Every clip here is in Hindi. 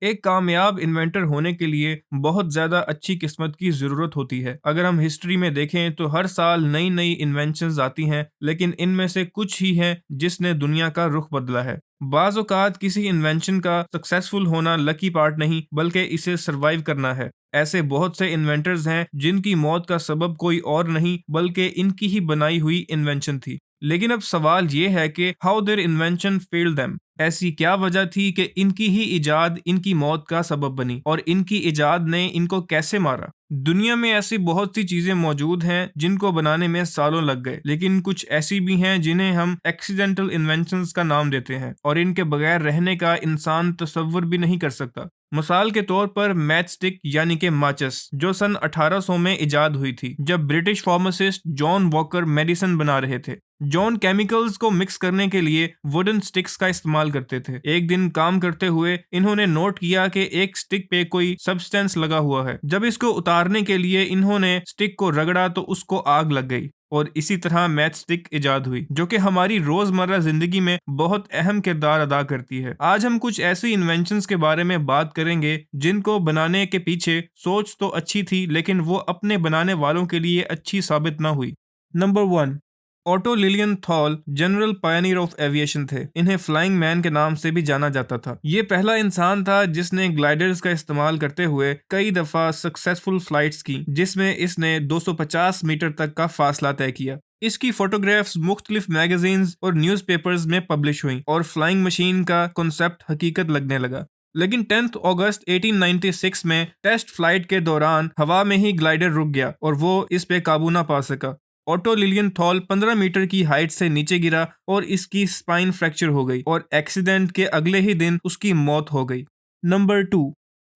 एक कामयाब इन्वेंटर होने के लिए बहुत ज्यादा अच्छी किस्मत की जरूरत होती है। अगर हम हिस्ट्री में देखें तो हर साल नई नई इन्वेंशंस आती हैं, लेकिन इनमें से कुछ ही हैं जिसने दुनिया का रुख बदला है। बाज़ औक़ात किसी इन्वेंशन का सक्सेसफुल होना लकी पार्ट नहीं, बल्कि इसे सरवाइव करना है। ऐसे बहुत से इन्वेंटर्स हैं जिनकी मौत का सबब कोई और नहीं बल्कि इनकी ही बनाई हुई इन्वेंशन थी। लेकिन अब सवाल ये है कि how their invention failed them. ऐसी क्या वजह थी कि इनकी ही इजाद इनकी मौत का सबब बनी, और इनकी इजाद ने इनको कैसे मारा। दुनिया में ऐसी बहुत सी चीजें मौजूद हैं जिनको बनाने में सालों लग गए, लेकिन कुछ ऐसी भी हैं जिन्हें हम एक्सीडेंटल इन्वेंशंस का नाम देते हैं और इनके बगैर रहने का इंसान तसव्वुर भी नहीं कर सकता। मिसाल के तौर पर मैच स्टिक यानी कि माचिस, जो सन 1800 में इजाद हुई थी जब British pharmacist John walker medicine बना रहे थे। जॉन केमिकल्स को मिक्स करने के लिए वुडन स्टिक्स का इस्तेमाल करते थे। एक दिन काम करते हुए इन्होंने नोट किया कि एक स्टिक पे कोई सब्सटेंस लगा हुआ है। जब इसको उतारने के लिए इन्होंने स्टिक को रगड़ा तो उसको आग लग गई, और इसी तरह मैच स्टिक इजाद हुई, जो कि हमारी रोजमर्रा जिंदगी में बहुत अहम किरदार अदा करती है। आज हम कुछ ऐसी इन्वेंशंस के बारे में बात करेंगे जिनको बनाने के पीछे सोच तो अच्छी थी, लेकिन वो अपने बनाने वालों के लिए अच्छी साबित ना हुई। Number 1, auto Lillian Thol general Pioneer of aviation थे। इन्हें फ्लाइंग मैन के नाम से भी जाना जाता था। ये पहला इंसान था जिसने ग्लाइडर्स का इस्तेमाल करते हुए कई दफा सक्सेसफुल फ्लाइट्स की, जिसमें इसने 250 मीटर तक का फासला तय किया। इसकी फोटोग्राफ्स मुख्तलिफ मैगजीन्स और न्यूज़पेपर्स में पब्लिश हुई और फ्लाइंग मशीन का कॉन्सेप्ट हकीकत लगने लगा। लेकिन 10 अगस्त 1896 में टेस्ट फ्लाइट के दौरान हवा में ही ग्लाइडर रुक गया और वो इस पे काबू ना पा सका। ऑटो लिलियन थॉल 15 मीटर की हाइट से नीचे गिरा और इसकी स्पाइन फ्रैक्चर हो गई, और एक्सीडेंट के अगले ही दिन उसकी मौत हो गई। Number 2,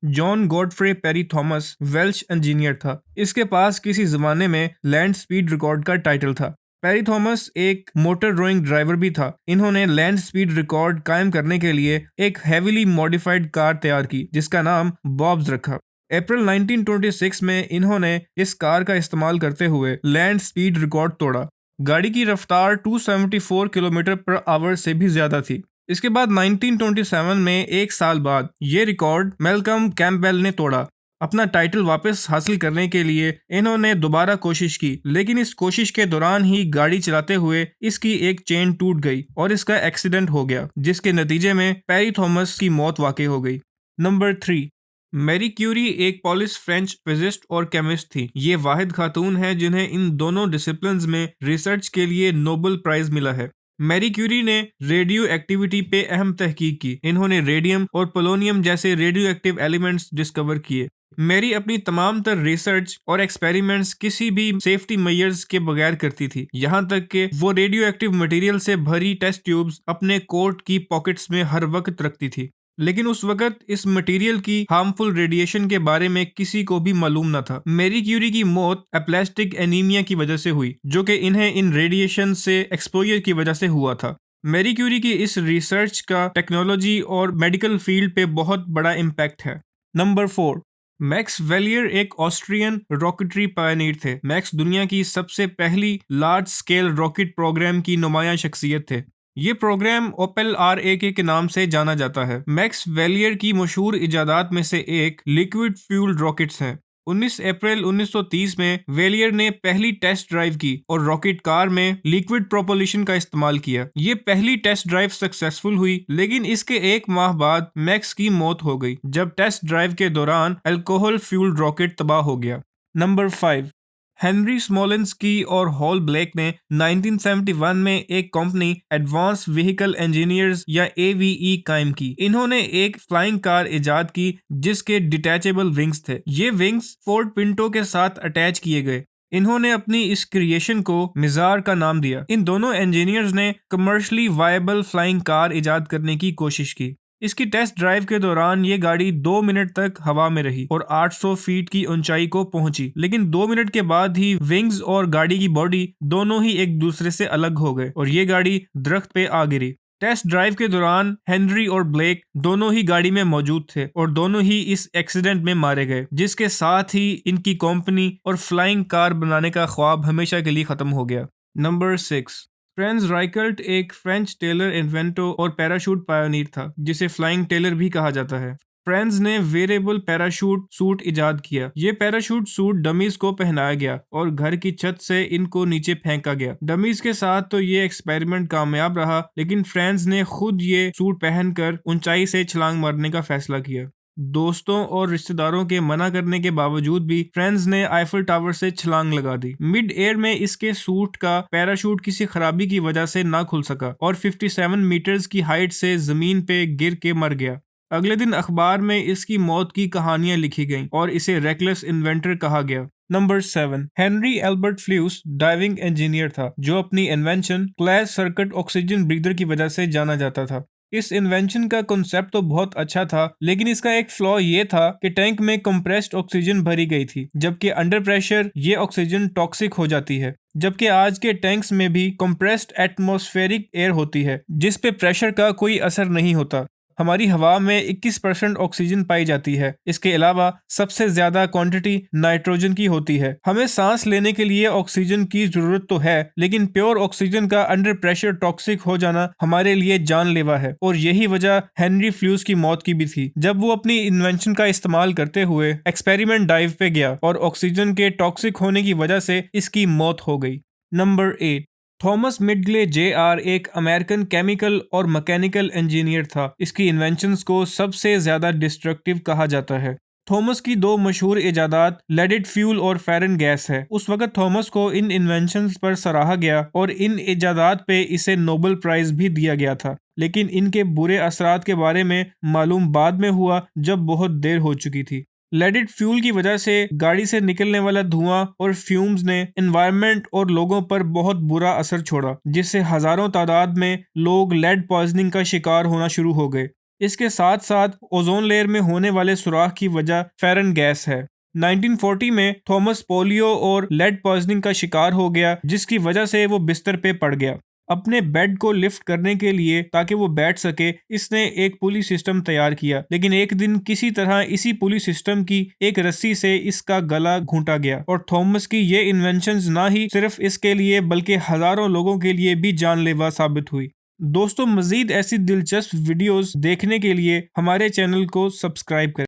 John Godfrey Parry Thomas Welsh engineer था। इसके पास किसी जमाने में लैंड स्पीड रिकॉर्ड का टाइटल था। पेरी थॉमस एक मोटर रोइंग ड्राइवर भी था। इन्होंने लैंड स्पीड रिकॉर्ड कायम करने के लिए एक हेवीली मॉडिफाइड कार तैयार की जिसका नाम बॉब्स रखा। अप्रैल 1926 में इन्होंने इस कार का इस्तेमाल करते हुए लैंड स्पीड रिकॉर्ड तोड़ा। गाड़ी की रफ्तार 274 किलोमीटर पर आवर से भी ज्यादा थी। इसके बाद 1927 में, एक साल बाद, ये रिकॉर्ड मैल्कम कैम्पबेल ने तोड़ा। अपना टाइटल वापस हासिल करने के लिए इन्होंने दोबारा कोशिश की, लेकिन इस कोशिश के दौरान ही गाड़ी चलाते हुए इसकी एक चेन टूट गई और इसका एक्सीडेंट हो गया, जिसके नतीजे में पेरी थॉमस की मौत वाकई हो गई। नंबर 3, मैरी क्यूरी एक पॉलिश फ्रेंच फिजिस्ट और केमिस्ट थी। ये वाहिद खातून है जिन्हें इन दोनों डिसिप्लिन्स में रिसर्च के लिए नोबेल प्राइज मिला है। मैरी क्यूरी ने रेडियो एक्टिविटी पे अहम तहकीक की। इन्होंने रेडियम और पोलोनियम जैसे रेडियो एक्टिव एलिमेंट्स डिस्कवर किए। मैरी अपनी तमाम तर रिसर्च और एक्सपेरिमेंट्स किसी भी सेफ्टी मेजर्स के बगैर करती थी, यहाँ तक कि वो रेडियो एक्टिव मटेरियल से भरी टेस्ट ट्यूब्स अपने कोट की पॉकेट्स में हर वक्त रखती थी। लेकिन उस वक्त इस मटेरियल की हार्मफुल रेडिएशन के बारे में किसी को भी मालूम न था। मैरी क्यूरी की मौत एप्लास्टिक एनीमिया की वजह से हुई, जो कि इन्हें इन रेडिएशन से एक्सपोजर की वजह से हुआ था। मैरी क्यूरी की इस रिसर्च का टेक्नोलॉजी और मेडिकल फील्ड पे बहुत बड़ा इम्पैक्ट है। नंबर 4, मैक्स वेलियर एक ऑस्ट्रियन रॉकेटरी पायनियर थे। मैक्स दुनिया की सबसे पहली लार्ज स्केल रॉकेट प्रोग्राम की नुमाया शख्सियत थे। ये प्रोग्राम ओपेल RAK के नाम से जाना जाता है। मैक्स वेलियर की मशहूर इजादात में से एक लिक्विड फ्यूल रॉकेट्स हैं। 19 अप्रैल 1930 में वेलियर ने पहली टेस्ट ड्राइव की और रॉकेट कार में लिक्विड प्रोपल्शन का इस्तेमाल किया। ये पहली टेस्ट ड्राइव सक्सेसफुल हुई, लेकिन इसके एक माह बाद मैक्स की मौत हो गई जब टेस्ट ड्राइव के दौरान अल्कोहल फ्यूल रॉकेट तबाह हो गया। नंबर 5, हेनरी स्मोलेंस्की और हॉल ब्लेक ने 1971 में एक कंपनी एडवांस व्हीकल इंजीनियर्स या AVE कायम की। इन्होंने एक फ्लाइंग कार इजाद की जिसके डिटैचेबल विंग्स थे। ये विंग्स फोर्ड पिंटो के साथ अटैच किए गए। इन्होंने अपनी इस क्रिएशन को मिजार का नाम दिया। इन दोनों इंजीनियर्स ने कमर्शियली वायबल फ्लाइंग कार इजाद करने की कोशिश की। इसकी टेस्ट ड्राइव के दौरान ये गाड़ी 2 मिनट तक हवा में रही और 800 फीट की ऊंचाई को पहुंची, लेकिन 2 मिनट के बाद ही विंग्स और गाड़ी की बॉडी दोनों ही एक दूसरे से अलग हो गए और ये गाड़ी दरख्त पे आ गिरी। टेस्ट ड्राइव के दौरान हेनरी और ब्लेक दोनों ही गाड़ी में मौजूद थे और दोनों ही इस एक्सीडेंट में मारे गए, जिसके साथ ही इनकी कंपनी और फ्लाइंग कार बनाने का ख्वाब हमेशा के लिए खत्म हो गया। नंबर 6, फ्रेंच राइकल्ट एक फ्रेंच टेलर इन्वेंटर और पैराशूट पायोनीर था, जिसे फ्लाइंग टेलर भी कहा जाता है। फ्रेंड्स ने वेरिएबल पैराशूट सूट इजाद किया। ये पैराशूट सूट डमीज को पहनाया गया और घर की छत से इनको नीचे फेंका गया। डमीज के साथ तो ये एक्सपेरिमेंट कामयाब रहा, लेकिन फ्रेंड्स ने खुद ये सूट पहनकर ऊंचाई से छलांग मारने का फैसला किया। दोस्तों और रिश्तेदारों के मना करने के बावजूद भी फ्रेंड्स ने आईफल टावर से छलांग लगा दी। मिड एयर में इसके सूट का पैराशूट किसी खराबी की वजह से ना खुल सका और 57 मीटर्स की हाइट से जमीन पे गिर के मर गया। अगले दिन अखबार में इसकी मौत की कहानियां लिखी गईं और इसे रेकलेस इन्वेंटर कहा गया। Number 7, Henry Albert Fleuss diving engineer था जो अपनी invention close circuit oxygen breather की वजह से जाना जाता था। इस इन्वेंशन का कॉन्सेप्ट तो बहुत अच्छा था, लेकिन इसका एक फ्लॉ ये था कि टैंक में कंप्रेस्ड ऑक्सीजन भरी गई थी, जबकि अंडर प्रेशर ये ऑक्सीजन टॉक्सिक हो जाती है। जबकि आज के टैंक्स में भी कंप्रेस्ड एटमॉस्फेरिक एयर होती है जिस पे प्रेशर का कोई असर नहीं होता। हमारी हवा में 21% ऑक्सीजन पाई जाती है। इसके अलावा सबसे ज्यादा क्वांटिटी नाइट्रोजन की होती है। हमें सांस लेने के लिए ऑक्सीजन की जरूरत तो है, लेकिन प्योर ऑक्सीजन का अंडर प्रेशर टॉक्सिक हो जाना हमारे लिए जानलेवा है और यही वजह हेनरी फ्लूस की मौत की भी थी, जब वो अपनी इन्वेंशन का इस्तेमाल करते हुए एक्सपेरिमेंट डाइव पे गया और ऑक्सीजन के टॉक्सिक होने की वजह से इसकी मौत हो गई। नंबर 8, थॉमस मिडले Jr एक अमेरिकन केमिकल और मैकेनिकल इंजीनियर था। इसकी इन्वेंशंस को सबसे ज्यादा डिस्ट्रक्टिव कहा जाता है। थॉमस की दो मशहूर इजादात लेडेड फ्यूल और फेरन गैस है। उस वक्त थॉमस को इन इन्वेंशंस पर सराहा गया और इन इजादात पे इसे नोबेल प्राइज भी दिया गया था, लेकिन इनके बुरे असरात के बारे में मालूम बाद में हुआ जब बहुत देर हो चुकी थी। लेडेड फ्यूल की वजह से गाड़ी से निकलने वाला धुआं और फ्यूम्स ने एनवायरनमेंट और लोगों पर बहुत बुरा असर छोड़ा, जिससे हजारों तादाद में लोग लेड पॉइजनिंग का शिकार होना शुरू हो गए। इसके साथ साथ ओजोन लेयर में होने वाले सुराख की वजह फेरन गैस है। 1940 में थॉमस पोलियो और लेड पॉइजनिंग का शिकार हो गया, जिसकी वजह से वो बिस्तर पे पड़ गया। अपने बेड को लिफ्ट करने के लिए ताकि वो बैठ सके, इसने एक पुली सिस्टम तैयार किया, लेकिन एक दिन किसी तरह इसी पुली सिस्टम की एक रस्सी से इसका गला घूंटा गया और थॉमस की ये इन्वेंशंस ना ही सिर्फ इसके लिए बल्कि हजारों लोगों के लिए भी जानलेवा साबित हुई। दोस्तों, मजीद ऐसी दिलचस्प वीडियोस देखने के लिए हमारे चैनल को सब्सक्राइब करें।